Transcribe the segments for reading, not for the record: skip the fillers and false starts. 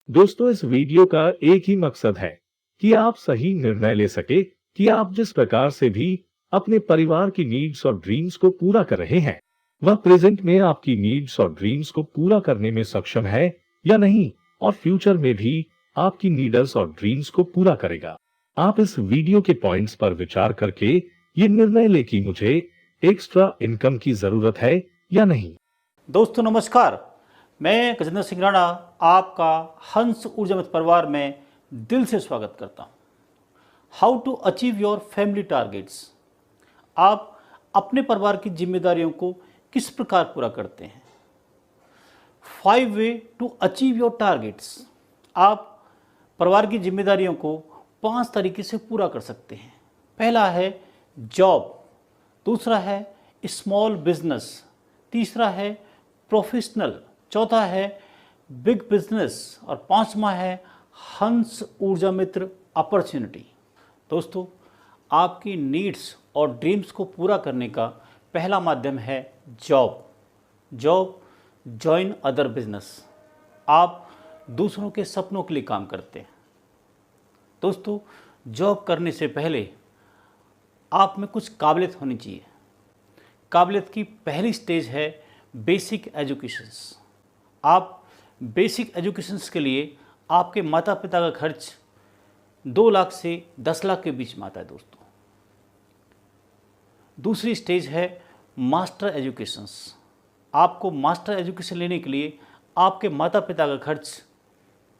दोस्तों, इस वीडियो का एक ही मकसद है कि आप सही निर्णय ले सके कि आप जिस प्रकार से भी अपने परिवार की नीड्स और ड्रीम्स को पूरा कर रहे हैं, वह प्रेजेंट में आपकी नीड्स और ड्रीम्स को पूरा करने में सक्षम है या नहीं, और फ्यूचर में भी आपकी नीड्स और ड्रीम्स को पूरा करेगा। आप इस वीडियो के पॉइंट्स पर विचार करके ये निर्णय ले कि मुझे एक्स्ट्रा इनकम की जरूरत है या नहीं। दोस्तों नमस्कार, मैं गजेंद्र सिंह राणा आपका हंस ऊर्जामित परिवार में दिल से स्वागत करता हूँ। How to achieve your family targets. आप अपने परिवार की जिम्मेदारियों को किस प्रकार पूरा करते हैं। 5 way to achieve your targets. आप परिवार की जिम्मेदारियों को 5 तरीके से पूरा कर सकते हैं। पहला है जॉब, दूसरा है स्मॉल बिजनेस, तीसरा है प्रोफेशनल, चौथा है बिग बिजनेस और पांचवा है हंस ऊर्जा मित्र अपॉर्चुनिटी। दोस्तों, आपकी नीड्स और ड्रीम्स को पूरा करने का पहला माध्यम है जॉब। Join other business. आप दूसरों के सपनों के लिए काम करते हैं। दोस्तों, जॉब करने से पहले आप में कुछ काबिलियत होनी चाहिए। काबिलियत की पहली स्टेज है बेसिक एजुकेशंस। आप बेसिक एजुकेशंस के लिए आपके माता पिता का खर्च 2 लाख से 10 लाख के बीच में आता है। दोस्तों, दूसरी स्टेज है मास्टर एजुकेशंस। आपको मास्टर एजुकेशन लेने के लिए आपके माता पिता का खर्च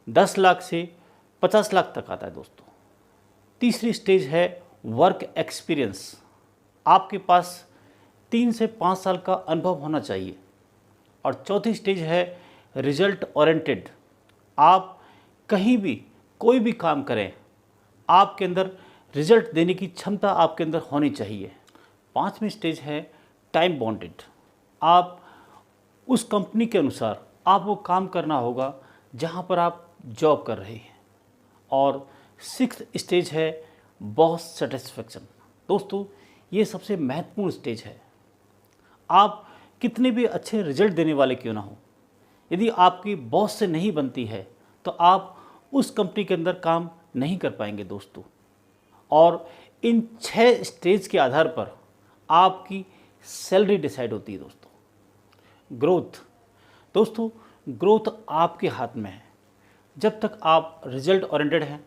10 लाख से 50 लाख तक आता है। दोस्तों, तीसरी स्टेज है वर्क एक्सपीरियंस। आपके पास 3 से 5 साल का अनुभव होना चाहिए। और चौथी स्टेज है रिजल्ट ओरिएंटेड। आप कहीं भी कोई भी काम करें, आपके अंदर रिजल्ट देने की क्षमता आपके अंदर होनी चाहिए। पांचवी स्टेज है टाइम बॉन्डेड। आप उस कंपनी के अनुसार आपको काम करना होगा जहां पर आप जॉब कर रहे हैं। और 6th स्टेज है बॉस सेटिस्फेक्शन। दोस्तों, ये सबसे महत्वपूर्ण स्टेज है। आप कितने भी अच्छे रिजल्ट देने वाले क्यों ना हो, यदि आपकी बॉस से नहीं बनती है तो आप उस कंपनी के अंदर काम नहीं कर पाएंगे। दोस्तों, और इन 6 स्टेज के आधार पर आपकी सैलरी डिसाइड होती है। दोस्तों, ग्रोथ आपके हाथ में है। जब तक आप रिजल्ट ओरिएंटेड हैं,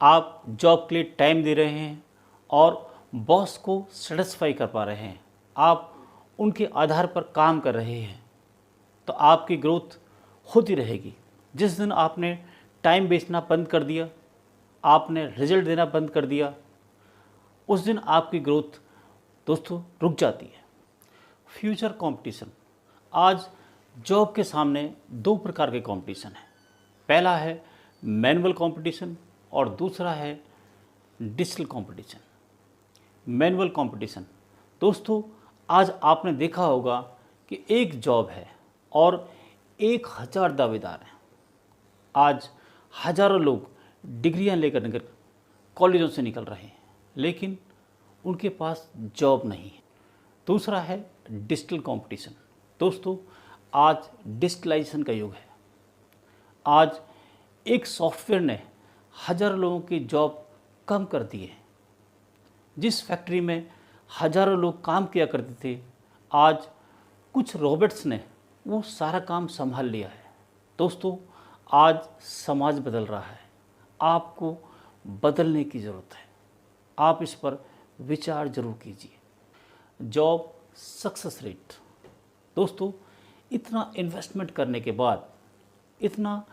आप जॉब के लिए टाइम दे रहे हैं और बॉस को सेटिस्फाई कर पा रहे हैं, आप उनके आधार पर काम कर रहे हैं, तो आपकी ग्रोथ होती रहेगी। जिस दिन आपने टाइम बेचना बंद कर दिया, आपने रिजल्ट देना बंद कर दिया, उस दिन आपकी ग्रोथ दोस्तों रुक जाती है। Future competition. आज जॉब के सामने 2 प्रकार के कंपटीशन हैं। पहला है मैनुअल कंपटीशन और दूसरा है डिजिटल कंपटीशन। Manual competition. दोस्तों, आज आपने देखा होगा कि एक जॉब है और 1000 दावेदार हैं। आज हजारों लोग डिग्रियां लेकर कॉलेजों से निकल रहे हैं, लेकिन उनके पास जॉब नहीं है। दूसरा है डिजिटल कंपटीशन। दोस्तों, आज डिजिटलाइजेशन का युग है। आज एक सॉफ्टवेयर ने हजारों लोगों की जॉब कम कर दी है। जिस फैक्ट्री में हजारों लोग काम किया करते थे, आज कुछ रोबोट्स ने वो सारा काम संभाल लिया है। दोस्तों, आज समाज बदल रहा है। आपको बदलने की ज़रूरत है। आप इस पर विचार जरूर कीजिए। Job success rate. दोस्तों, इतना इन्वेस्टमेंट करने के बाद, इतना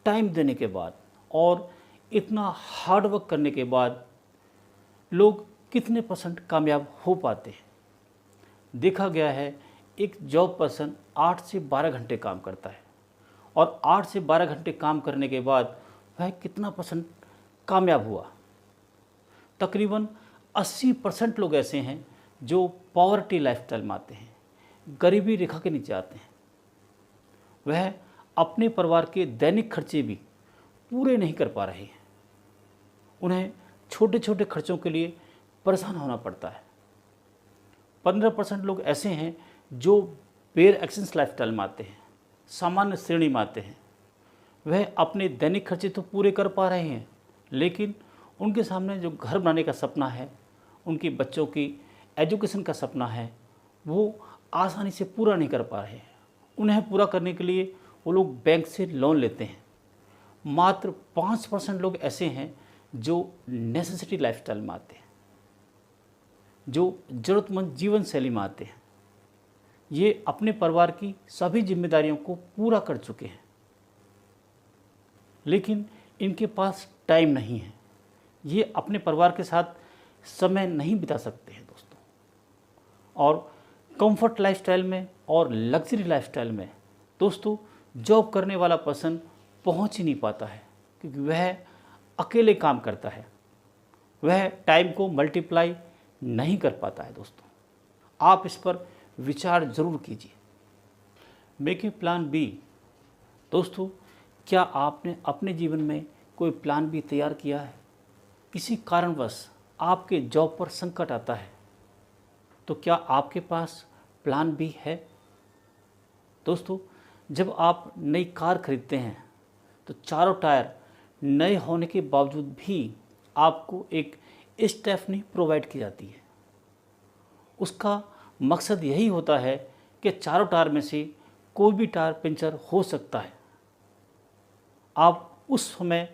टाइम देने के बाद और इतना हार्ड वर्क करने के बाद लोग कितने % कामयाब हो पाते हैं। देखा गया है, एक जॉब पर्सन 8 से 12 घंटे काम करता है और 8 से 12 घंटे काम करने के बाद वह कितना % कामयाब हुआ। तकरीबन 80% लोग ऐसे हैं जो पॉवर्टी लाइफस्टाइल में आते हैं, गरीबी रेखा के नीचे आते हैं। वह अपने परिवार के दैनिक खर्चे भी पूरे नहीं कर पा रहे हैं। उन्हें छोटे छोटे खर्चों के लिए परेशान होना पड़ता है। 15% लोग ऐसे हैं जो बेयर एक्सेंस लाइफस्टाइल में आते हैं, सामान्य श्रेणी में आते हैं। वह अपने दैनिक खर्चे तो पूरे कर पा रहे हैं, लेकिन उनके सामने जो घर बनाने का सपना है, उनके बच्चों की एजुकेशन का सपना है, वो आसानी से पूरा नहीं कर पा रहे हैं। उन्हें पूरा करने के लिए वो लोग बैंक से लोन लेते हैं। मात्र 5% लोग ऐसे हैं जो नेसेसिटी लाइफस्टाइल में आते हैं, जो ज़रूरतमंद जीवन शैली में आते हैं। ये अपने परिवार की सभी जिम्मेदारियों को पूरा कर चुके हैं, लेकिन इनके पास टाइम नहीं है। ये अपने परिवार के साथ समय नहीं बिता सकते हैं दोस्तों। और कंफर्ट लाइफस्टाइल में और लग्जरी लाइफस्टाइल में दोस्तों जॉब करने वाला पर्सन पहुंच ही नहीं पाता है, क्योंकि वह अकेले काम करता है, वह टाइम को मल्टीप्लाई नहीं कर पाता है। दोस्तों आप इस पर विचार ज़रूर कीजिए। Make a plan B. दोस्तों क्या आपने अपने जीवन में कोई प्लान बी तैयार किया है? किसी कारणवश आपके जॉब पर संकट आता है, तो क्या आपके पास प्लान बी है? दोस्तों जब आप नई कार खरीदते हैं तो चारों टायर नए होने के बावजूद भी आपको एक स्टेपनी प्रोवाइड की जाती है। उसका मकसद यही होता है कि चारों टायर में से कोई भी टायर पंचर हो सकता है। आप उस समय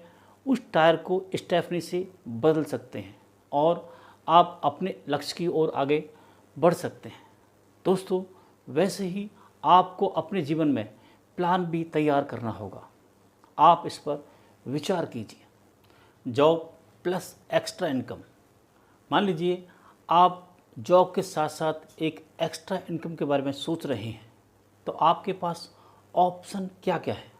उस टायर को स्टेपनी से बदल सकते हैं और आप अपने लक्ष्य की ओर आगे बढ़ सकते हैं। दोस्तों वैसे ही आपको अपने जीवन में प्लान भी तैयार करना होगा। आप इस पर विचार कीजिए। Job plus extra income. मान लीजिए आप जॉब के साथ साथ एक एक्स्ट्रा इनकम के बारे में सोच रहे हैं, तो आपके पास ऑप्शन क्या क्या है?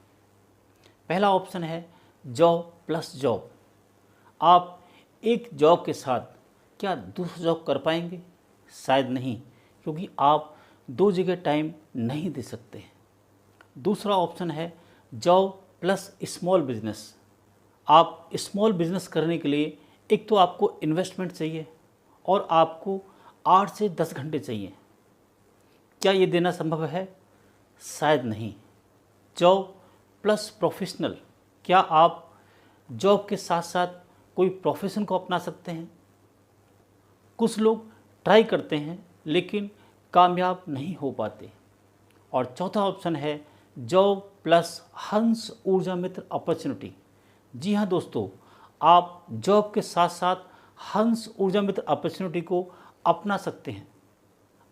पहला ऑप्शन है जॉब प्लस जॉब। आप एक जॉब के साथ क्या दूसरा जॉब कर पाएंगे? शायद नहीं, क्योंकि आप दो जगह टाइम नहीं दे सकते हैं। दूसरा ऑप्शन है जॉब प्लस स्मॉल बिजनेस। आप स्मॉल बिजनेस करने के लिए एक तो आपको इन्वेस्टमेंट चाहिए और आपको 8 से 10 घंटे चाहिए। क्या ये देना संभव है? शायद नहीं। Job plus professional. क्या आप जॉब के साथ साथ कोई प्रोफेशन को अपना सकते हैं? कुछ लोग ट्राई करते हैं लेकिन कामयाब नहीं हो पाते। और चौथा ऑप्शन है जॉब प्लस हंस ऊर्जा मित्र अपॉर्चुनिटी। जी हाँ दोस्तों, आप जॉब के साथ साथ हंस ऊर्जा मित्र अपॉर्चुनिटी को अपना सकते हैं।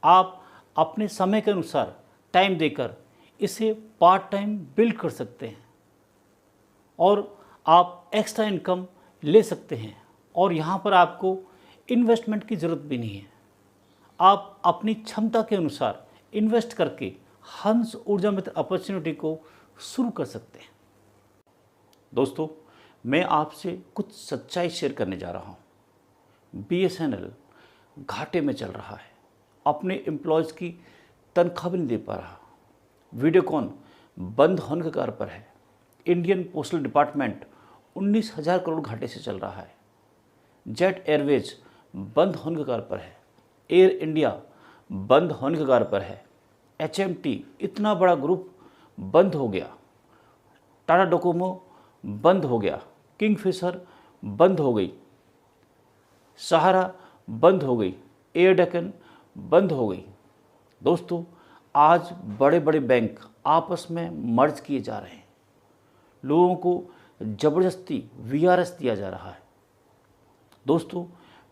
आप अपने समय के अनुसार टाइम देकर इसे पार्ट टाइम बिल्ड कर सकते हैं और आप एक्स्ट्रा इनकम ले सकते हैं। और यहाँ पर आपको इन्वेस्टमेंट की ज़रूरत भी नहीं है। आप अपनी क्षमता के अनुसार इन्वेस्ट करके हंस ऊर्जा मित्र अपॉर्चुनिटी को शुरू कर सकते हैं। दोस्तों मैं आपसे कुछ सच्चाई शेयर करने जा रहा हूँ। BSNL घाटे में चल रहा है, अपने एम्प्लॉयज़ की तनख्वाह भी नहीं दे पा रहा। वीडियोकॉन बंद होने के कगार पर है। इंडियन पोस्टल डिपार्टमेंट 19,000 करोड़ घाटे से चल रहा है। जेट एयरवेज बंद होने के कगार पर है। एयर इंडिया बंद होने के कगार पर है। HMT इतना बड़ा ग्रुप बंद हो गया। टाटा डोकोमो बंद हो गया। किंगफिशर बंद हो गई। सहारा बंद हो गई। एयर डेक्कन बंद हो गई। दोस्तों आज बड़े बड़े बैंक आपस में मर्ज किए जा रहे हैं। लोगों को ज़बरदस्ती VRS दिया जा रहा है। दोस्तों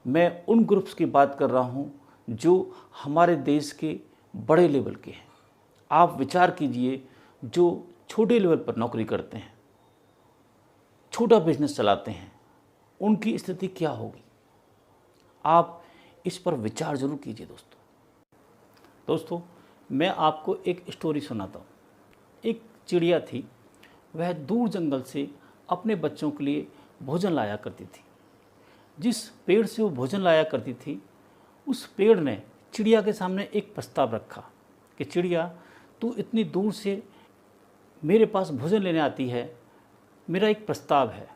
मैं उन ग्रुप्स की बात कर रहा हूं जो हमारे देश के बड़े लेवल के हैं। आप विचार कीजिए, जो छोटे लेवल पर नौकरी करते हैं, छोटा बिजनेस चलाते हैं, उनकी स्थिति क्या होगी? आप इस पर विचार ज़रूर कीजिए दोस्तों मैं आपको एक स्टोरी सुनाता हूँ। एक चिड़िया थी, वह दूर जंगल से अपने बच्चों के लिए भोजन लाया करती थी। जिस पेड़ से वो भोजन लाया करती थी, उस पेड़ ने चिड़िया के सामने एक प्रस्ताव रखा कि चिड़िया, तू इतनी दूर से मेरे पास भोजन लेने आती है, मेरा एक प्रस्ताव है।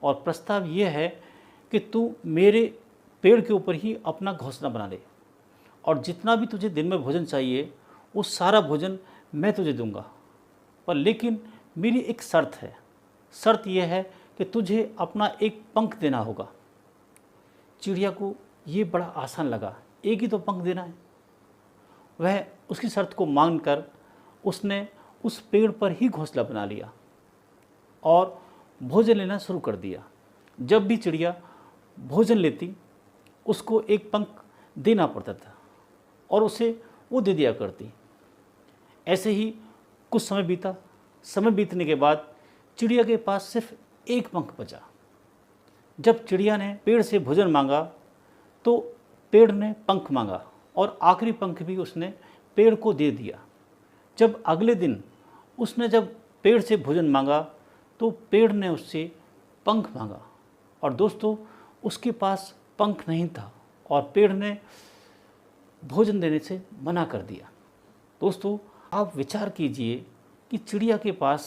और प्रस्ताव ये है कि तू मेरे पेड़ के ऊपर ही अपना घोंसला बना ले, और जितना भी तुझे दिन में भोजन चाहिए वो सारा भोजन मैं तुझे दूंगा, पर लेकिन मेरी एक शर्त है, शर्त यह है कि तुझे अपना एक पंख देना होगा। चिड़िया को ये बड़ा आसान लगा, एक ही तो पंख देना है। वह उसकी शर्त को मानकर उसने उस पेड़ पर ही घोंसला बना लिया और भोजन लेना शुरू कर दिया। जब भी चिड़िया भोजन लेती उसको एक पंख देना पड़ता था और उसे वो दे दिया करती। ऐसे ही कुछ समय बीता। समय बीतने के बाद चिड़िया के पास सिर्फ एक पंख बचा। जब चिड़िया ने पेड़ से भोजन मांगा तो पेड़ ने पंख मांगा और आखिरी पंख भी उसने पेड़ को दे दिया। जब अगले दिन उसने जब पेड़ से भोजन मांगा तो पेड़ ने उससे पंख मांगा और दोस्तों उसके पास पंख नहीं था और पेड़ ने भोजन देने से मना कर दिया। दोस्तों आप विचार कीजिए कि चिड़िया के पास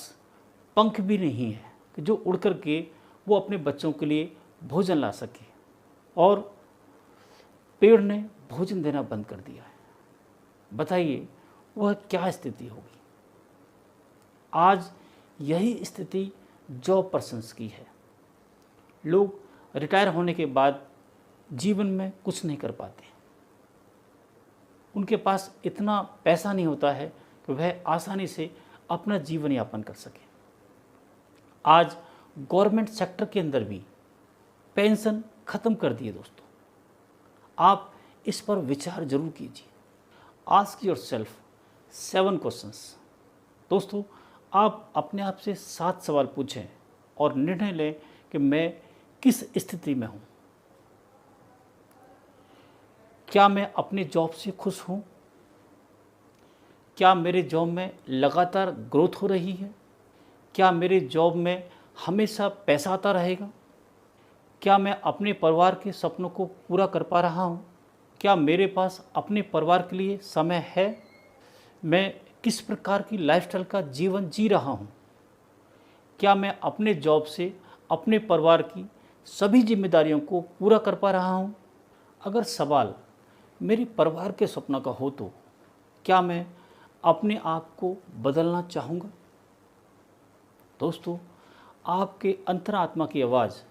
पंख भी नहीं है कि जो उड़ कर के वो अपने बच्चों के लिए भोजन ला सके और पेड़ ने भोजन देना बंद कर दिया है। बताइए वह क्या स्थिति होगी। आज यही स्थिति जॉब पर्सन्स की है। लोग रिटायर होने के बाद जीवन में कुछ नहीं कर पाते। उनके पास इतना पैसा नहीं होता है कि वह आसानी से अपना जीवन यापन कर सके। आज गवर्नमेंट सेक्टर के अंदर भी पेंशन ख़त्म कर दिए। दोस्तों आप इस पर विचार जरूर कीजिए। Ask yourself 7 questions. दोस्तों आप अपने आप से 7 सवाल पूछें और निर्णय लें कि मैं किस स्थिति में हूँ। क्या मैं अपनी जॉब से खुश हूँ? क्या मेरे जॉब में लगातार ग्रोथ हो रही है? क्या मेरे जॉब में हमेशा पैसा आता रहेगा? क्या मैं अपने परिवार के सपनों को पूरा कर पा रहा हूँ? क्या मेरे पास अपने परिवार के लिए समय है? मैं किस प्रकार की लाइफस्टाइल का जीवन जी रहा हूँ? क्या मैं अपने जॉब से अपने परिवार की सभी जिम्मेदारियों को पूरा कर पा रहा हूँ? अगर सवाल मेरे परिवार के सपना का हो तो क्या मैं अपने आप को बदलना चाहूँगा? दोस्तों आपके अंतरात्मा की आवाज़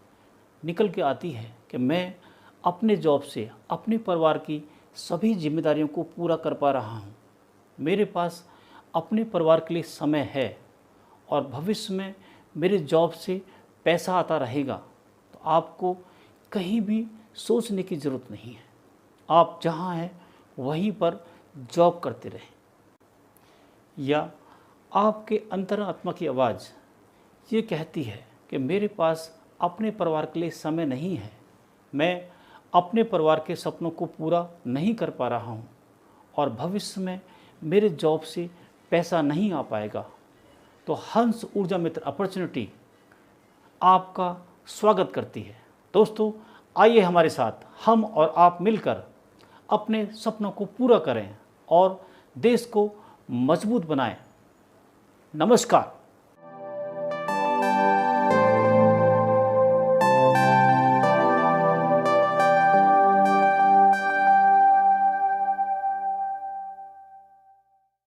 निकल के आती है कि मैं अपने जॉब से अपने परिवार की सभी जिम्मेदारियों को पूरा कर पा रहा हूँ। मेरे पास अपने परिवार के लिए समय है और भविष्य में मेरे जॉब से पैसा आता रहेगा। तो आपको कहीं भी सोचने की ज़रूरत नहीं है। आप जहाँ हैं वहीं पर जॉब करते रहें। या आपके अंतरात्मा की आवाज़ ये कहती है कि मेरे पास अपने परिवार के लिए समय नहीं है, मैं अपने परिवार के सपनों को पूरा नहीं कर पा रहा हूँ और भविष्य में मेरे जॉब से पैसा नहीं आ पाएगा। तो हंस ऊर्जा मित्र अपॉर्चुनिटी आपका स्वागत करती है। दोस्तों आइए हमारे साथ हम और आप मिलकर अपने सपनों को पूरा करें और देश को मजबूत बनाएं। नमस्कार।